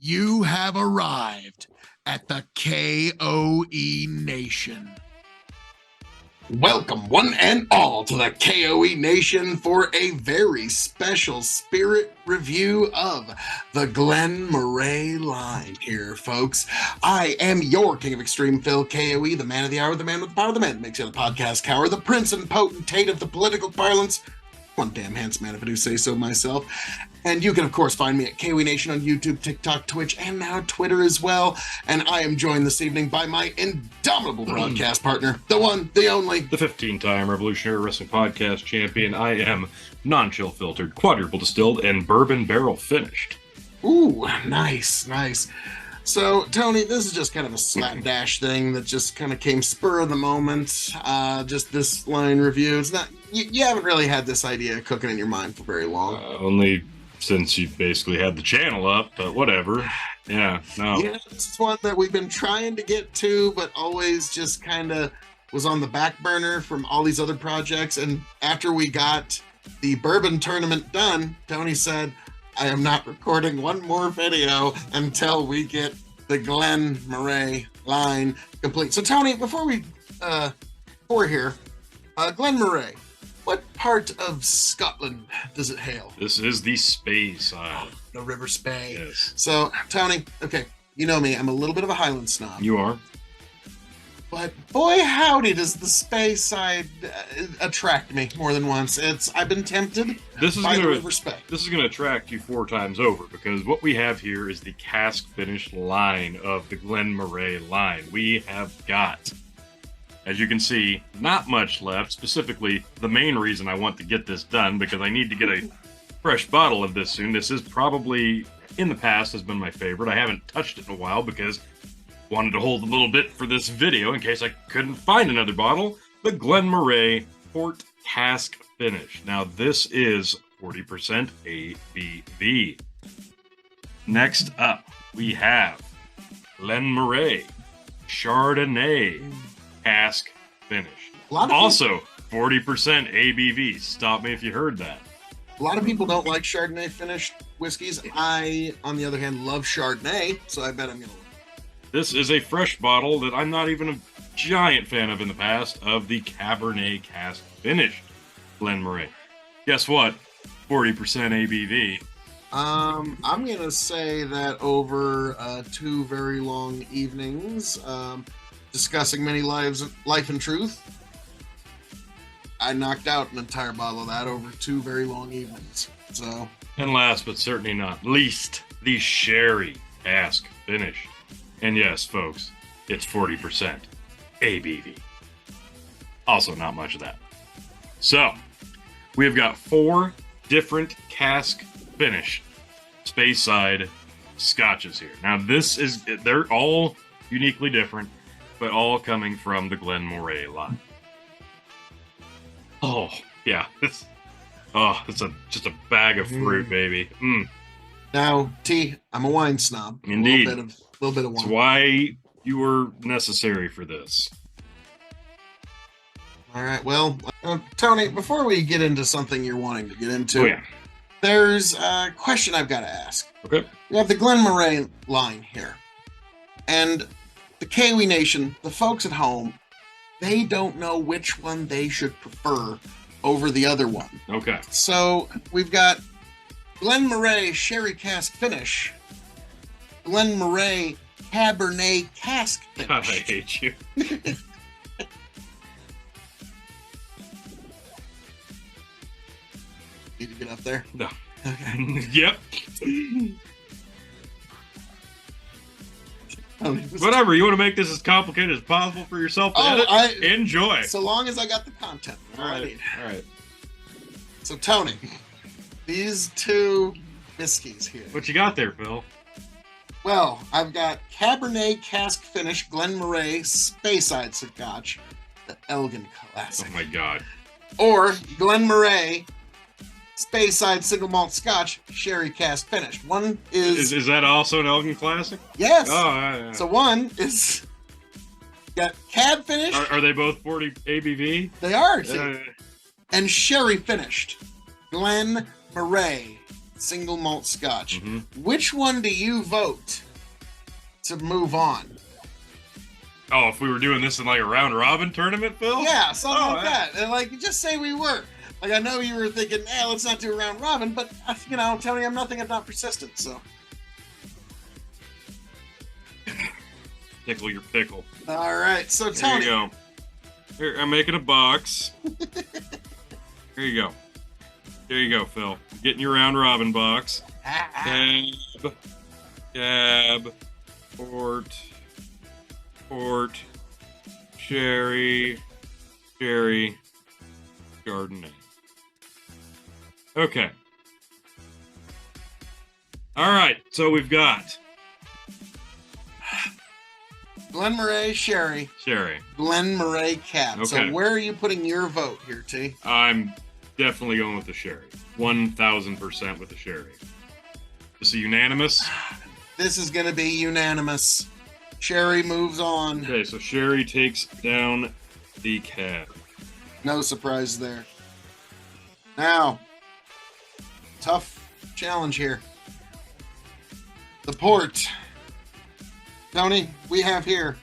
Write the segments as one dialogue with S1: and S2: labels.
S1: You have arrived at the K.O.E. Nation. Welcome, one and all, to the K.O.E. Nation for a very special spirit review of the Glen Moray line here, folks. I am your King of Extreme Phil, K.O.E., the man of the hour, the man with the power, the man that makes you the podcast cower, the prince and potentate of the political parlance. One damn handsome man, if I do say so myself. And you can, of course, find me at K.O.E. Nation on YouTube, TikTok, Twitch, and now Twitter as well. And I am joined this evening by my indomitable broadcast partner, the one, the only,
S2: the 15-time Revolutionary Wrestling Podcast champion. I am non-chill filtered, quadruple distilled, and bourbon barrel finished.
S1: Ooh, nice, nice. So, Tony, this is just kind of a slapdash thing that just kind of came spur of the moment. Just this line review. It's not, you haven't really had this idea cooking in your mind for very long.
S2: Only since you basically had the channel up, but whatever. Yeah, no.
S1: Yeah, it's one that we've been trying to get to, but always just kind of was on the back burner from all these other projects. And after we got the bourbon tournament done, Tony said, I am not recording one more video until we get the Glen Moray line complete. So, Tony, before we're here, Glen Moray, what part of Scotland does it hail?
S2: This is the Spey side.
S1: The River Spey.
S2: Yes.
S1: So, Tony, okay, you know me, I'm a little bit of a Highland snob.
S2: You are?
S1: But boy, howdy, does the Spey side attract me more than once. I've been tempted by the River Spey.
S2: This is going to attract you 4 times over, because what we have here is the cask finish line of the Glen Moray line. We have got, as you can see, not much left. Specifically, the main reason I want to get this done, because I need to get a fresh bottle of this soon. This is probably, in the past, has been my favorite. I haven't touched it in a while because wanted to hold a little bit for this video in case I couldn't find another bottle. The Glen Moray Port Cask Finish. Now this is 40% ABV. Next up, we have Glen Moray Chardonnay Cask Finish. Also 40% ABV. Stop me if you heard that.
S1: A lot of people don't like Chardonnay finished whiskeys. I, on the other hand, love Chardonnay, so I bet I'm going to.
S2: This is a fresh bottle that I'm not even a giant fan of in the past, of the Cabernet Cask Finish Glen Moray. Guess what? 40% ABV.
S1: I'm going to say that over 2 very long evenings, discussing many life and truth, I knocked out an entire bottle of that over 2 very long evenings. So.
S2: And last but certainly not least, the Sherry Cask Finish. And yes, folks, it's 40% ABV. Also, not much of that. So, we have got 4 different cask finish Speyside scotches here. Now, they're all uniquely different, but all coming from the Glen Moray line. Oh, yeah. It's just a bag of fruit, baby.
S1: Now, T, I'm a wine snob.
S2: Indeed.
S1: A little bit of wine.
S2: That's why you were necessary for this.
S1: All right. Well, Tony, before we get into something you're wanting to get into, there's a question I've got to ask.
S2: Okay.
S1: We have the Glen Moray line here. And the K.O.E. Nation, the folks at home, they don't know which one they should prefer over the other one.
S2: Okay.
S1: So we've got Glen Moray Sherry Cask Finish, Glen Moray Cabernet Cask Finish.
S2: God, I hate you.
S1: Need to get up there?
S2: No.
S1: Okay.
S2: Yep. Whatever, you want to make this as complicated as possible for yourself to edit? Enjoy.
S1: So long as I got the content.
S2: All right.
S1: So, Tony, these 2 whiskeys here.
S2: What you got there, Phil?
S1: Well, I've got Cabernet Cask Finish Glen Moray Speyside Scotch, the Elgin Classic.
S2: Oh my God.
S1: Or Glen Moray Speyside Single Malt Scotch Sherry Cask Finish. One is
S2: that also an Elgin Classic?
S1: Yes.
S2: Oh, yeah.
S1: So one is got Cab Finish.
S2: Are they both 40 ABV?
S1: They are. And Sherry Finished Glen Moray single malt scotch.
S2: Mm-hmm.
S1: Which one do you vote to move on?
S2: Oh, if we were doing this in like a round robin tournament, Phil?
S1: Yeah, something like
S2: yeah.
S1: that. And like, just say we were. Like, I know you were thinking, let's not do a round robin, but Tony, I'm nothing if not persistent. So
S2: Tickle your pickle.
S1: all right, so
S2: There
S1: Tony,
S2: you go. Here, I'm making a box. Here you go. There you go, Phil. Getting your round robin box. Cab, port, sherry, Chardonnay. Okay. All right, so we've got
S1: Glen Moray sherry, Glen Moray cab.
S2: Okay.
S1: So where are you putting your vote here, T?
S2: I'm definitely going with the sherry. 1,000% with the sherry. This is unanimous?
S1: This is going to be unanimous. Sherry moves on.
S2: Okay, so sherry takes down the cab.
S1: No surprise there. Now, tough challenge here. The port. Tony, we have here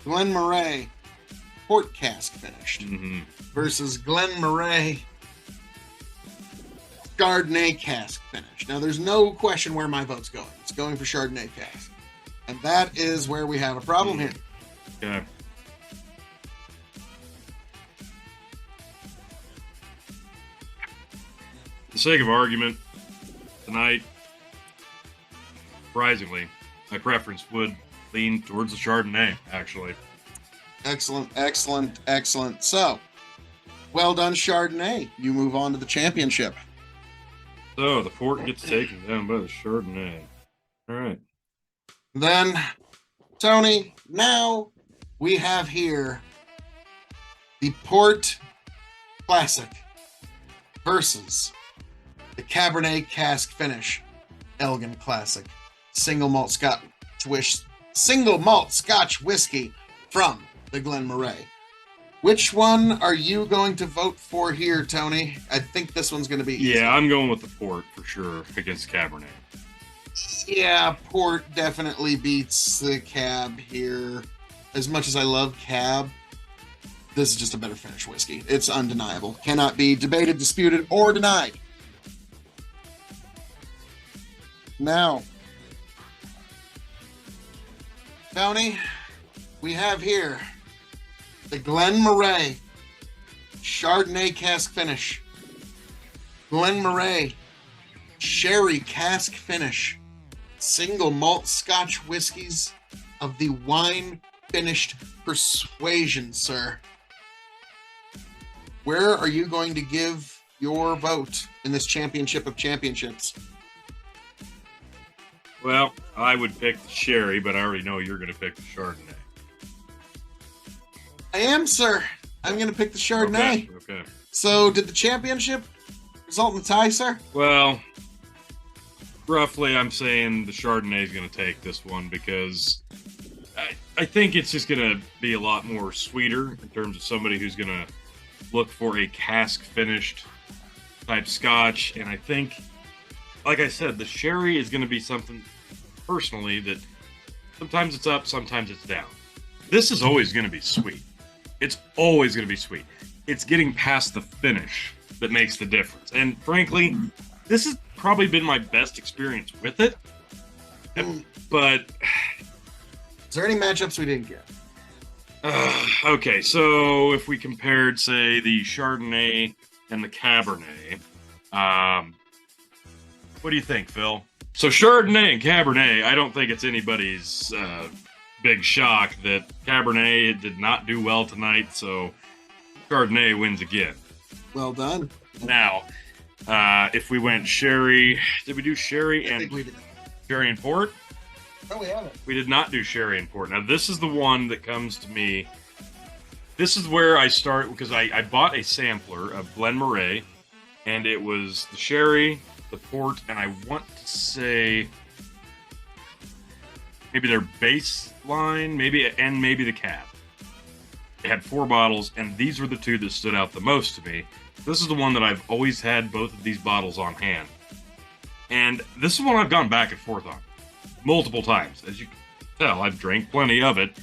S1: Glen Moray port cask finished versus Glen Moray Chardonnay cask finished. Now, there's no question where my vote's going. It's going for Chardonnay cask. And that is where we have a problem here.
S2: Okay. For the sake of argument, tonight, surprisingly, my preference would lean towards the Chardonnay, actually.
S1: Excellent, excellent, excellent. So, well done, Chardonnay. You move on to the championship.
S2: So, the port gets taken down by the Chardonnay. All right.
S1: Then, Tony, now we have here the Port Classic versus the Cabernet Cask Finish Elgin Classic single malt Scotch whiskey from the Glen Moray. Which one are you going to vote for here, Tony? I think this one's going to be easy.
S2: Yeah, I'm going with the port for sure against Cabernet.
S1: Yeah, port definitely beats the cab here. As much as I love cab, this is just a better finish whiskey. It's undeniable. Cannot be debated, disputed, or denied. Now, Tony, we have here the Glen Moray Chardonnay cask finish. Glen Moray Sherry cask finish. Single malt Scotch whiskeys of the wine finished persuasion, sir. Where are you going to give your vote in this championship of championships?
S2: Well, I would pick the sherry, but I already know you're going to pick the Chardonnay.
S1: I am, sir. I'm going to pick the Chardonnay.
S2: Okay.
S1: So, did the championship result in a tie, sir?
S2: Well, roughly, I'm saying the Chardonnay is going to take this one because I think it's just going to be a lot more sweeter in terms of somebody who's going to look for a cask-finished type Scotch. And I think, like I said, the sherry is going to be something, personally, that sometimes it's up, sometimes it's down. This is always going to be sweet. It's always going to be sweet. It's getting past the finish that makes the difference. And frankly, this has probably been my best experience with it. But
S1: is there any matchups we didn't get?
S2: Okay, so if we compared, say, the Chardonnay and the Cabernet, what do you think, Phil? So Chardonnay and Cabernet, I don't think it's anybody's big shock that Cabernet did not do well tonight, so Chardonnay wins again.
S1: Well done.
S2: Now, if we went sherry, did we do sherry
S1: I think we did.
S2: sherry and port?
S1: Oh, we haven't.
S2: We did not do sherry and port. Now, this is the one that comes to me. This is where I start, because I bought a sampler of Glen Moray, and it was the sherry, the port, and I want to say maybe their baseline, maybe the cab. They had 4 bottles, and these were the 2 that stood out the most to me. This is the one that I've always had both of these bottles on hand. And this is one I've gone back and forth on multiple times. As you can tell, I've drank plenty of it.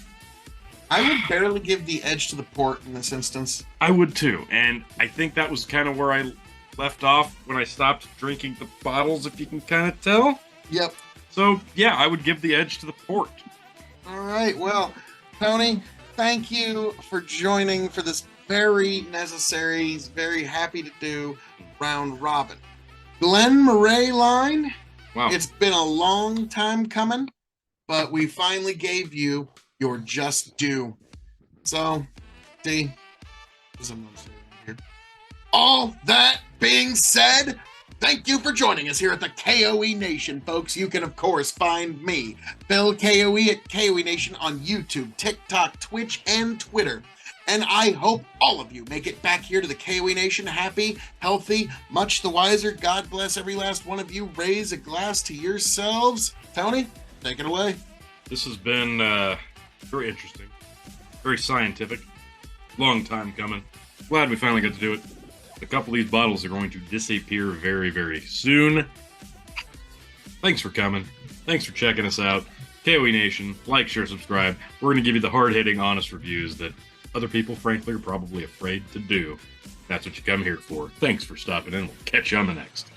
S1: I would barely give the edge to the port in this instance.
S2: I would too. And I think that was kind of where I left off when I stopped drinking the bottles, if you can kind of tell.
S1: Yep.
S2: So, yeah, I would give the edge to the port.
S1: All right. Well, Tony, thank you for joining for this very necessary, very happy to do round robin. Glen Moray line.
S2: Wow.
S1: It's been a long time coming, but we finally gave you your just due. So, D, all that being said, thank you for joining us here at the K.O.E. Nation, folks. You can, of course, find me, Bill K.O.E. at K.O.E. Nation on YouTube, TikTok, Twitch, and Twitter. And I hope all of you make it back here to the K.O.E. Nation happy, healthy, much the wiser. God bless every last one of you. Raise a glass to yourselves. Tony, take it away.
S2: This has been very interesting, very scientific, long time coming. Glad we finally got to do it. A couple of these bottles are going to disappear very, very soon. Thanks for coming. Thanks for checking us out. K.O.E. Nation, like, share, subscribe. We're going to give you the hard-hitting, honest reviews that other people, frankly, are probably afraid to do. That's what you come here for. Thanks for stopping in. We'll catch you on the next.